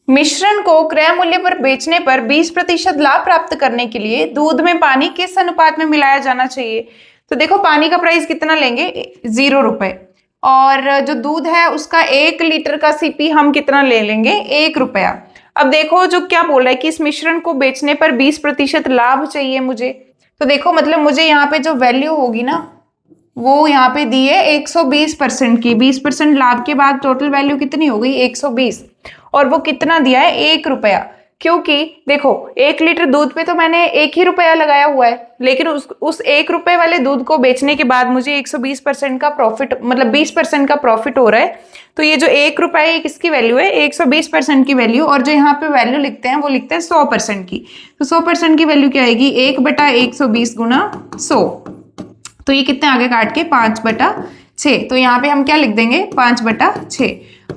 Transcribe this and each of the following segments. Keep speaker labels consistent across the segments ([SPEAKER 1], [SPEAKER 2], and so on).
[SPEAKER 1] मिश्रण को क्रय मूल्य पर बेचने पर 20% लाभ प्राप्त करने के लिए दूध में पानी किस अनुपात में मिलाया जाना चाहिए। तो देखो पानी का प्राइस कितना लेंगे, 0 रुपए, और जो दूध है उसका 1 लीटर का सीपी हम कितना ले लेंगे, 1 रुपया। अब देखो जो क्या बोल रहा है कि इस मिश्रण को बेचने पर 20% लाभ चाहिए मुझे। तो देखो मतलब मुझे यहाँ पे जो वैल्यू होगी ना वो यहाँ पे दी है 120% की। 20% लाभ के बाद टोटल वैल्यू कितनी हो गई, 120, और वो कितना दिया है, 1 रुपया। क्योंकि देखो 1 लीटर दूध पे तो मैंने 1 ही रुपया लगाया हुआ है, लेकिन उस 1 रुपए वाले दूध को बेचने के बाद मुझे 120% का प्रॉफिट, मतलब 20% का प्रॉफिट हो रहा है। तो ये जो 1 रुपया है किसकी वैल्यू है, 120% की वैल्यू, और जो यहाँ पे वैल्यू लिखते हैं वो लिखते हैं 100% की। तो 100% की वैल्यू क्या आएगी, 1/120 गुना 100। तो ये कितने आगे काट के 5/6। तो यहाँ पे हम क्या लिख देंगे, 5/6।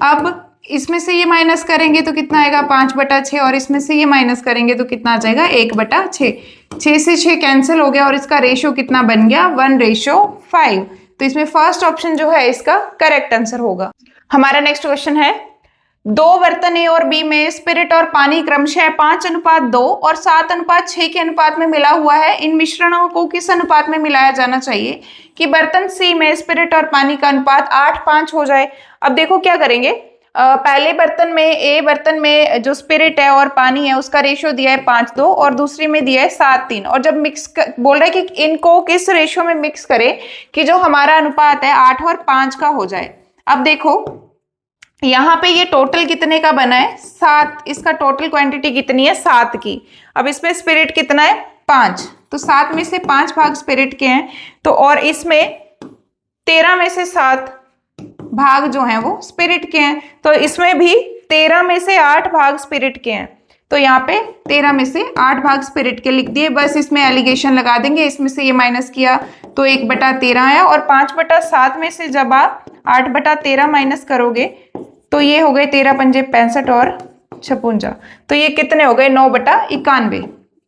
[SPEAKER 1] अब इसमें से ये माइनस करेंगे तो कितना आएगा, 5/6, और इसमें से ये माइनस करेंगे तो कितना आ जाएगा, 1/6। 6 से 6 कैंसिल हो गया और इसका रेशियो कितना बन गया, 1:5। तो इसमें फर्स्ट ऑप्शन जो है इसका करेक्ट आंसर होगा। हमारा नेक्स्ट क्वेश्चन है, 2 बर्तन ए और बी में स्पिरिट और पानी क्रमशः 5:2 और 7:6 के अनुपात में मिला हुआ है। इन मिश्रणों को किस अनुपात में मिलाया जाना चाहिए कि बर्तन सी में स्पिरिट और पानी का अनुपात 8:5 हो जाए। अब देखो क्या करेंगे, पहले बर्तन में, ए बर्तन में जो स्पिरिट है और पानी है उसका रेशियो दिया है 5:2 और दूसरी में दिया है 7:3, और जब बोल रहा है कि इनको किस रेशियो में मिक्स करें कि जो हमारा अनुपात है 8 और 5 का हो जाए। अब देखो यहाँ पे ये टोटल कितने का बना है, 7, इसका टोटल क्वांटिटी कितनी है, 7 की। अब इसमें स्पिरिट कितना है, 5, तो 7 में से 5 भाग स्पिरिट के हैं, तो और इसमें 13 में से 7 भाग जो हैं वो स्पिरिट के हैं, तो इसमें भी 13 में से 8 भाग स्पिरिट के हैं। तो यहाँ पे 13 में से 8 भाग स्पिरिट के लिख दिए, बस इसमें एलिगेशन लगा देंगे, इसमें से ये माइनस किया तो 1/13 है, और 5/7 में से जब आप 8/13 माइनस करोगे तो ये हो गए 13 पंजे 65 और 56, तो ये कितने हो गए, 9/91।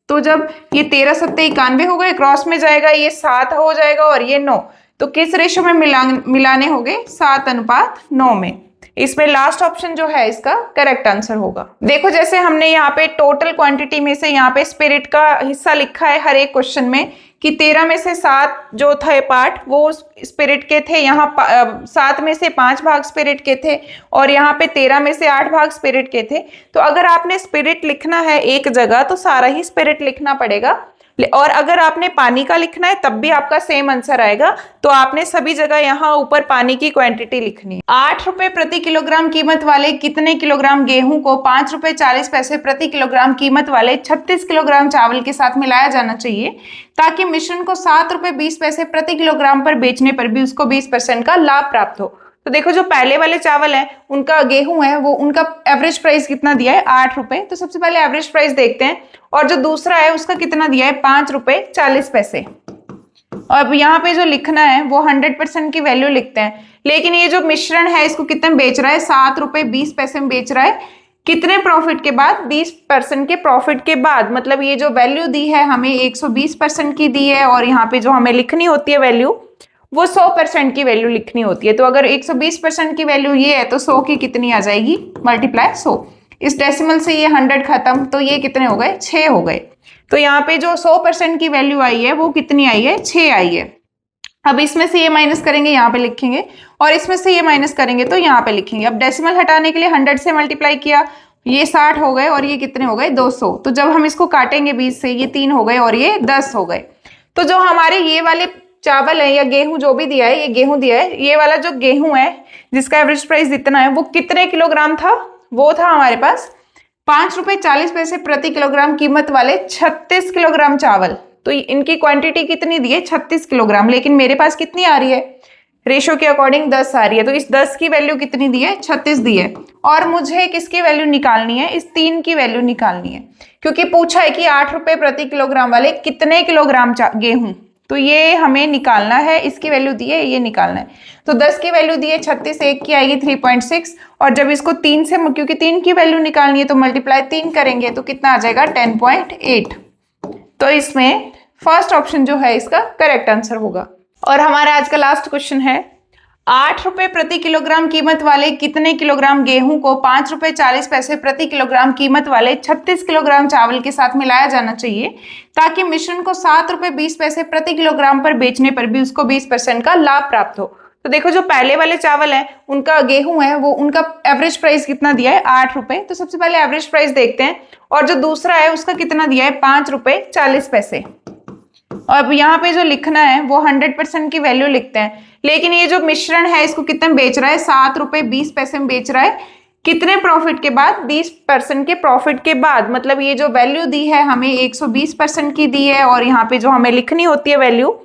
[SPEAKER 1] तो जब ये 13 सत्ते 91 हो गए, क्रॉस में जाएगा ये 7 हो जाएगा और ये 9, तो किस रेशो में मिलाने होंगे, 7:9 में। इसमें लास्ट ऑप्शन जो है इसका करेक्ट आंसर होगा। देखो जैसे हमने यहाँ पे टोटल क्वांटिटी में से यहाँ पे स्पिरिट का हिस्सा लिखा है हर एक क्वेश्चन में कि 13 में से 7 जो थे पार्ट वो स्पिरिट के थे, यहाँ 7 में से 5 भाग स्पिरिट के थे, और यहाँ पे 13 में से 8 भाग स्पिरिट के थे। तो अगर आपने स्पिरिट लिखना है एक जगह तो सारा ही स्पिरिट लिखना पड़ेगा, और अगर आपने पानी का लिखना है तब भी आपका सेम आंसर आएगा। तो आपने सभी जगह यहाँ ऊपर पानी की क्वांटिटी लिखनी है। 8 रुपए प्रति किलोग्राम कीमत वाले कितने किलोग्राम गेहूं को 5 रुपए 40 पैसे प्रति किलोग्राम कीमत वाले 36 किलोग्राम चावल के साथ मिलाया जाना चाहिए ताकि मिश्रण को 7 रुपए 20 पैसे प्रति किलोग्राम पर बेचने पर भी उसको 20% का लाभ प्राप्त हो। तो देखो जो पहले वाले चावल है उनका गेहूं है वो उनका एवरेज प्राइस कितना दिया है, 8 रुपए। तो सबसे पहले एवरेज प्राइस देखते हैं, और जो दूसरा है उसका कितना दिया है, 5 रुपए 40 पैसे। अब यहाँ पे जो लिखना है वो 100% की वैल्यू लिखते हैं, लेकिन ये जो मिश्रण है इसको कितने में बेच रहा है, 7 रुपए 20 पैसे में बेच रहा है। कितने प्रॉफिट के बाद, 20% के प्रॉफिट के बाद। मतलब ये जो वैल्यू दी है हमें 120% की दी है, और यहाँ पे जो हमें लिखनी होती है वैल्यू वो 100% की वैल्यू लिखनी होती है। तो अगर 120% की वैल्यू ये है तो 100 की कितनी आ जाएगी, मल्टीप्लाई 100। इस डेसिमल से ये 100 खत्म, तो ये कितने हो गए, 6 हो गए। तो यहाँ पे जो 100% की वैल्यू आई है वो कितनी आई है, 6 आई है। अब इसमें से ये माइनस करेंगे, यहाँ पे लिखेंगे, और इसमें से ये माइनस करेंगे तो यहाँ पे लिखेंगे। अब डेसिमल हटाने के लिए 100 से मल्टीप्लाई किया, ये 60 हो गए, और ये कितने हो गए, 200। तो जब हम इसको काटेंगे 20 से, ये 3 हो गए और ये 10 हो गए। तो जो हमारे ये वाले चावल है या गेहूं जो भी दिया है, ये गेहूं दिया है, ये वाला जो गेहूं है जिसका एवरेज प्राइस इतना है वो कितने किलोग्राम था, वो था हमारे पास 5 रुपए 40 पैसे प्रति किलोग्राम कीमत वाले 36 किलोग्राम चावल। तो इनकी क्वांटिटी कितनी दी है, 36 किलोग्राम, लेकिन मेरे पास कितनी आ रही है, रेशो के अकॉर्डिंग 10 आ रही है। तो इस 10 की वैल्यू कितनी दी है, 36 दी है, और मुझे किसकी वैल्यू निकालनी है, इस 3 की वैल्यू निकालनी है, क्योंकि पूछा है कि 8 रुपए प्रति किलोग्राम वाले कितने किलोग्राम गेहूं, तो ये हमें निकालना है। इसकी वैल्यू दी है, ये निकालना है। तो 10 की वैल्यू दी है 36, 1 की आएगी 3.6, और जब इसको 3 से, क्योंकि 3 की वैल्यू निकालनी है तो मल्टीप्लाई 3 करेंगे तो कितना आ जाएगा, 10.8। तो इसमें फर्स्ट ऑप्शन जो है इसका करेक्ट आंसर होगा। और हमारा आज का लास्ट क्वेश्चन है, ₹8 प्रति किलोग्राम कीमत वाले कितने किलोग्राम गेहूं को ₹5.40 प्रति किलोग्राम कीमत वाले 36 किलोग्राम चावल के साथ मिलाया जाना चाहिए, ताकि मिश्रण को ₹7.20 प्रति किलोग्राम पर बेचने पर भी उसको 20% का लाभ प्राप्त हो। तो देखो जो पहले वाले चावल है, उनका गेहूं है, वो उनका एवरेज प्राइस कितना दिया है? ₹8। तो सबसे पहले एवरेज प्राइस देखते हैं, और जो दूसरा है उसका कितना दिया है? ₹5.40। और अब यहाँ पे जो लिखना है वो 100% की वैल्यू लिखते हैं, लेकिन ये जो मिश्रण है इसको कितने में बेच रहा है? ₹7.20 में बेच रहा है। कितने प्रॉफिट के बाद? 20% के प्रॉफिट के बाद। मतलब ये जो वैल्यू दी है हमें 120% की दी है, और यहाँ पे जो हमें लिखनी होती है वैल्यू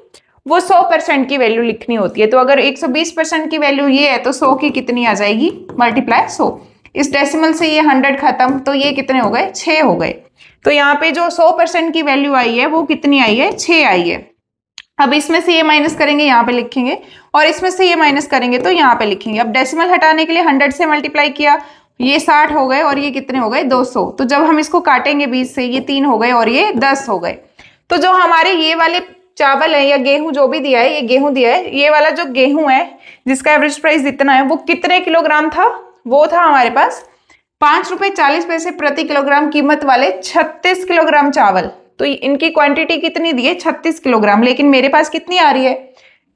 [SPEAKER 1] वो 100% की वैल्यू लिखनी होती है। तो अगर 120% की वैल्यू ये है तो 100 की कितनी आ जाएगी? मल्टीप्लाई 100। इस डेसिमल से ये 100 खत्म, तो ये कितने हो गए? 6 हो गए। तो यहाँ पे जो 100% की वैल्यू आई है वो कितनी आई है? 6 आई है। अब इसमें से ये माइनस करेंगे, यहाँ पे लिखेंगे, और इसमें से ये माइनस करेंगे तो यहाँ पे लिखेंगे। अब डेसिमल हटाने के लिए 100 से मल्टीप्लाई किया, ये 60 हो गए, और ये कितने हो गए? 200। तो जब हम इसको काटेंगे 20 से, ये 3 हो गए और ये 10 हो गए। तो जो हमारे ये वाले चावल है या गेहूं जो भी दिया है, ये गेहूं दिया है, ये वाला जो गेहूं है जिसका एवरेज प्राइस इतना है, वो कितने किलोग्राम था? वो था हमारे पास ₹5.40 प्रति किलोग्राम कीमत वाले 36 किलोग्राम चावल। तो इनकी क्वांटिटी कितनी दी है? 36 किलोग्राम। लेकिन मेरे पास कितनी आ रही है?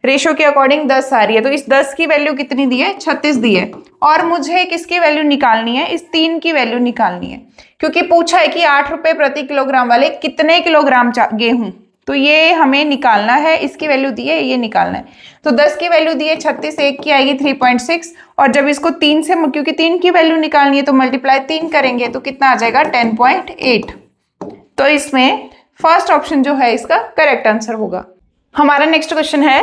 [SPEAKER 1] रेशो के अकॉर्डिंग 10 आ रही है। तो इस 10 की वैल्यू कितनी दी है? 36 दी है। और मुझे किसकी वैल्यू निकालनी है? इस 3 की वैल्यू निकालनी है, क्योंकि पूछा है कि ₹8 प्रति किलोग्राम वाले कितने किलोग्राम गेहूं, तो ये हमें निकालना है। इसकी वैल्यू दी है, ये निकालना है। तो 10 की वैल्यू दी है 36, 1 की आएगी 3.6, और जब इसको 3 से, क्योंकि 3 की वैल्यू निकालनी है तो मल्टीप्लाई 3 करेंगे तो कितना आ जाएगा? 10.8। तो इसमें फर्स्ट ऑप्शन जो है इसका करेक्ट आंसर होगा। हमारा नेक्स्ट क्वेश्चन है,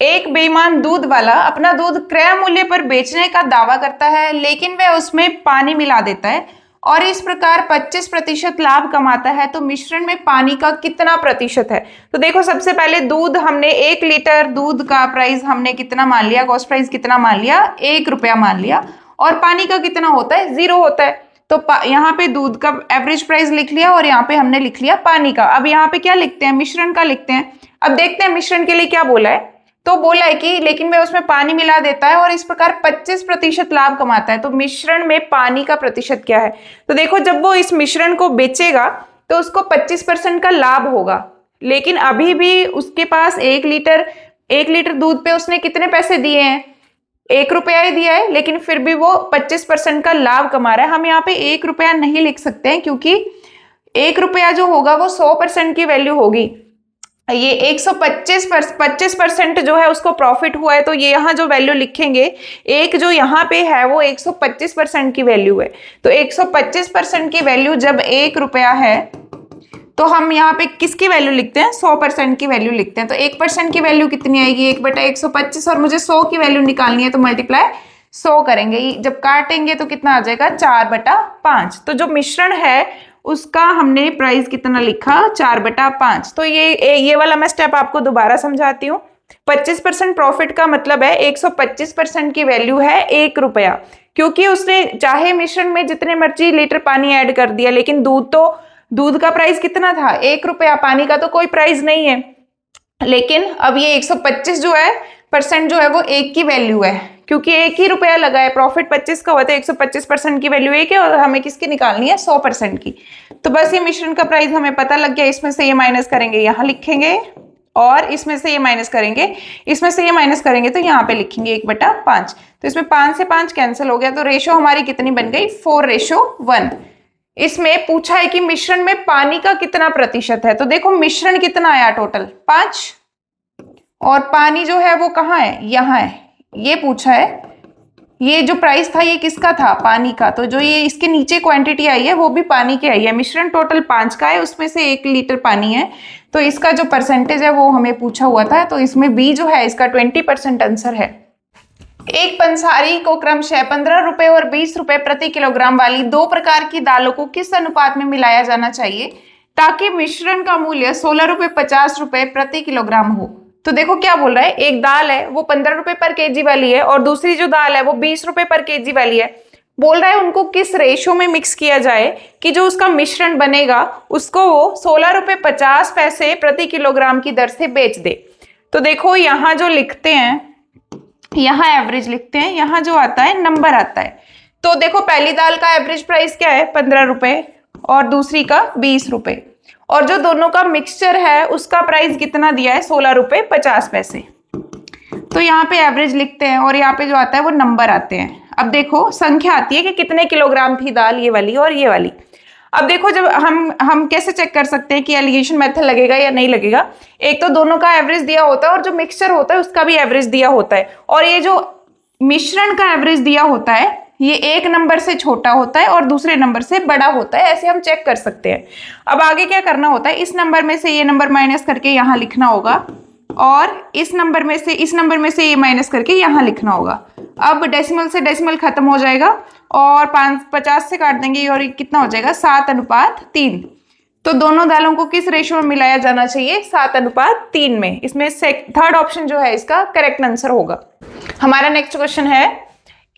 [SPEAKER 1] एक बेईमान दूध वाला अपना दूध क्रय मूल्य पर बेचने का दावा करता है, लेकिन वह उसमें पानी मिला देता है और इस प्रकार 25% लाभ कमाता है, तो मिश्रण में पानी का कितना प्रतिशत है? तो देखो सबसे पहले दूध, हमने 1 लीटर दूध का प्राइस हमने कितना मान लिया? कॉस्ट प्राइस कितना मान लिया? ₹1 मान लिया। और पानी का कितना होता है? 0 होता है। तो यहाँ पे दूध का एवरेज प्राइस लिख लिया, और यहाँ पे हमने लिख लिया पानी का। अब यहाँ पे क्या लिखते हैं? मिश्रण का लिखते हैं। अब देखते हैं मिश्रण के लिए क्या बोला है। तो बोला है कि लेकिन वह उसमें पानी मिला देता है और इस प्रकार 25% लाभ कमाता है, तो मिश्रण में पानी का प्रतिशत क्या है? तो देखो जब वो इस मिश्रण को बेचेगा तो उसको 25% का लाभ होगा, लेकिन अभी भी उसके पास 1 लीटर दूध पे उसने कितने पैसे दिए हैं? ₹1 ही दिया है, लेकिन फिर भी वो 25% का लाभ कमा रहा है। हम यहाँ पे ₹1 नहीं लिख सकते हैं, क्योंकि ₹1 जो होगा वो 100% की वैल्यू होगी। ये 25% जो है उसको प्रॉफिट हुआ है, तो ये यहाँ जो वैल्यू लिखेंगे, एक जो यहाँ पे है वो 125% की वैल्यू है। तो 125% की वैल्यू जब ₹1 है, तो हम यहाँ पे किसकी वैल्यू लिखते हैं? 100% की वैल्यू लिखते हैं। तो 1% की वैल्यू कितनी आएगी? 1/125, और मुझे 100 की वैल्यू निकालनी है तो मल्टीप्लाई 100 करेंगे। जब काटेंगे तो कितना आ जाएगा? 4/5। तो जो मिश्रण है उसका हमने प्राइस कितना लिखा? 4/5। तो ये वाला मैं स्टेप आपको दोबारा समझाती हूँ। 25% प्रॉफिट का मतलब है 125% की वैल्यू है ₹1, क्योंकि उसने चाहे मिश्रण में जितने मर्जी लीटर पानी ऐड कर दिया, लेकिन दूध का प्राइस कितना था? ₹1। पानी का तो कोई प्राइस नहीं है, लेकिन अब ये 125 जो है % जो है वो 1 की वैल्यू है, क्योंकि ₹1 लगा है। प्रॉफिट 25 का हुआ, तो 125% की वैल्यू 1 है, और हमें किसकी निकालनी है? 100% की। तो बस ये मिश्रण का प्राइस हमें पता लग गया। इसमें से ये माइनस करेंगे, यहाँ लिखेंगे, और इसमें से ये माइनस करेंगे, इसमें से ये माइनस करेंगे, तो यहाँ पे लिखेंगे 1/5। तो इसमें 5 से 5 कैंसिल हो गया, तो रेशो हमारी कितनी बन गई? 4:1। इसमें पूछा है कि मिश्रण में पानी का कितना प्रतिशत है। तो देखो मिश्रण कितना आया? टोटल 5, और पानी जो है वो कहाँ है? यहाँ है। ये पूछा है, ये जो प्राइस था ये किसका था? पानी का। तो जो ये इसके नीचे क्वांटिटी आई है वो भी पानी की आई है। मिश्रण टोटल 5 का है, उसमें से 1 लीटर पानी है, तो इसका जो परसेंटेज है वो हमें पूछा हुआ था। तो इसमें बी जो है इसका 20% आंसर है। एक पंसारी को क्रमशः ₹15 और ₹20 प्रति किलोग्राम वाली 2 प्रकार की दालों को किस अनुपात में मिलाया जाना चाहिए, ताकि मिश्रण का मूल्य ₹16.50 प्रति किलोग्राम हो? तो देखो क्या बोल रहा है, एक दाल है वो ₹15 पर केजी वाली है, और दूसरी जो दाल है वो ₹20 पर केजी वाली है। बोल रहा है उनको किस रेशो में मिक्स किया जाए कि जो उसका मिश्रण बनेगा उसको वो ₹16.50 प्रति किलोग्राम की दर से बेच दे। तो देखो यहाँ जो लिखते हैं यहाँ एवरेज लिखते हैं, यहाँ जो आता है नंबर आता है। तो देखो पहली दाल का एवरेज प्राइस क्या है 15 रुपए और दूसरी का 20 रुपए, और जो दोनों का मिक्सचर है उसका प्राइस कितना दिया है 16 रुपए 50 पैसे। तो यहाँ पे एवरेज लिखते हैं और यहाँ पे जो आता है वो नंबर आते हैं। अब देखो संख्या आती है कि कितने किलोग्राम थी दाल, ये वाली और ये वाली। अब देखो जब हम कैसे चेक कर सकते हैं कि एलिगेशन मेथड लगेगा या नहीं लगेगा। एक तो दोनों का एवरेज दिया होता है और जो मिक्सचर होता है उसका भी एवरेज दिया होता है, और ये जो मिश्रण का एवरेज दिया होता है ये एक नंबर से छोटा होता है और दूसरे नंबर से बड़ा होता है, ऐसे हम चेक कर सकते हैं। अब आगे क्या करना होता है, इस नंबर में से ये नंबर माइनस करके यहाँ लिखना होगा, और इस नंबर में से ये माइनस करके यहाँ लिखना होगा। अब डेसिमल से डेसिमल खत्म हो जाएगा और 50 से काट देंगे और कितना हो जाएगा 7:3। तो दोनों दालों को किस रेशियो में मिलाया जाना चाहिए 7:3 में। इसमें थर्ड ऑप्शन जो है इसका करेक्ट आंसर होगा। हमारा नेक्स्ट क्वेश्चन है,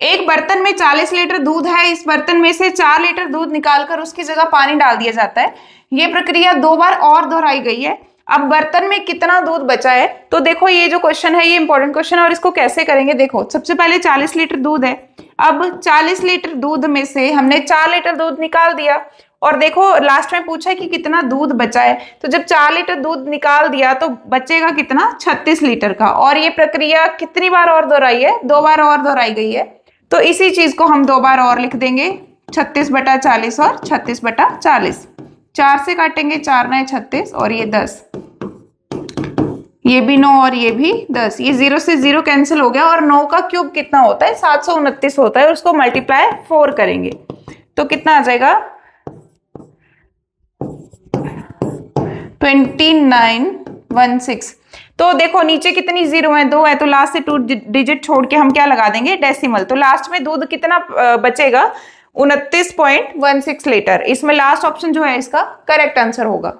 [SPEAKER 1] एक बर्तन में 40 लीटर दूध है, इस बर्तन में से 4 लीटर दूध निकालकर उसकी जगह पानी डाल दिया जाता है। ये प्रक्रिया 2 बार और दोहराई गई है। अब बर्तन में कितना दूध बचा है। तो देखो ये जो क्वेश्चन है ये इंपॉर्टेंट क्वेश्चन है और इसको कैसे करेंगे। देखो सबसे पहले 40 लीटर दूध है, अब 40 लीटर दूध में से हमने 4 लीटर दूध निकाल दिया, और देखो लास्ट में पूछा है कि कितना दूध बचा है। तो जब 4 लीटर दूध निकाल दिया तो बचेगा कितना 36 लीटर का, और ये प्रक्रिया कितनी बार और दोहराई है 2 बार और दोहराई गई है। तो इसी चीज को हम 2 बार और लिख देंगे 36/40 और 36/40। 4 से काटेंगे 4 9 36 और ये 10, ये भी 9 और ये भी 10, ये 0 से 0 कैंसिल हो गया। और 9 का क्यूब कितना होता है 729 होता है, उसको मल्टीप्लाई 4 करेंगे तो कितना आ जाएगा 2916। तो देखो नीचे कितनी 0 है 2 है, तो लास्ट से 2 डिजिट छोड़ के हम क्या लगा देंगे डेसिमल। तो लास्ट में दूध कितना बचेगा 29.16 लीटर। इसमें लास्ट ऑप्शन जो है इसका करेक्ट आंसर होगा।